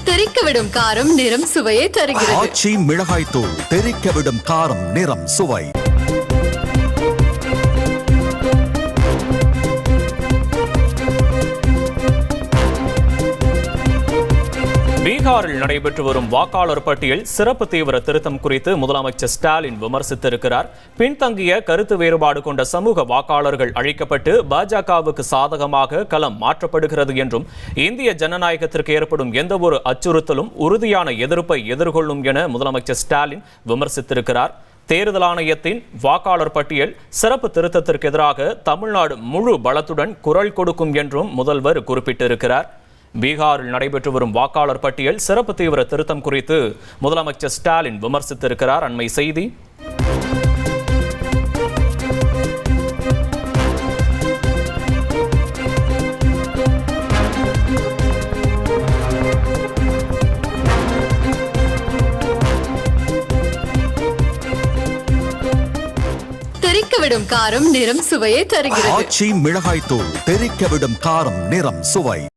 தெறிக்கவிடும் காரம் நிறம் சுவையை தருகிறது. ஆச்சி மிளகாய் தூள் தெறிக்கவிடும் காரம் நிறம் சுவை. பீகாரில் நடைபெற்று வரும் வாக்காளர் பட்டியல் சிறப்பு தீவிர திருத்தம் குறித்து முதலமைச்சர் ஸ்டாலின் விமர்சித்திருக்கிறார். பின்தங்கிய கருத்து வேறுபாடு கொண்ட சமூக வாக்காளர்கள் அழிக்கப்பட்டு பாஜகவுக்கு சாதகமாக களம் மாற்றப்படுகிறது என்றும் இந்திய ஜனநாயகத்திற்கு ஏற்படும் எந்த ஒரு அச்சுறுத்தலும் உறுதியான எதிர்ப்பை எதிர்கொள்ளும் என முதலமைச்சர் ஸ்டாலின் விமர்சித்திருக்கிறார். தேர்தல் ஆணையத்தின் வாக்காளர் பட்டியல் சிறப்பு திருத்தத்திற்கு எதிராக தமிழ்நாடு முழு பலத்துடன் குரல் கொடுக்கும் என்றும் முதல்வர் குறிப்பிட்டிருக்கிறார். பீகாரில் நடைபெற்று வரும் வாக்காளர் பட்டியல் சிறப்பு தீவிர திருத்தம் குறித்து முதலமைச்சர் ஸ்டாலின் விமர்சித்திருக்கிறார். அண்மை செய்தி. தெறிக்கவிடும் காரம் நிறம் சுவையை தருகிறது. ஆச்சி மிளகாய் தூள் தெறிக்கவிடும் காரம் நிறம் சுவை.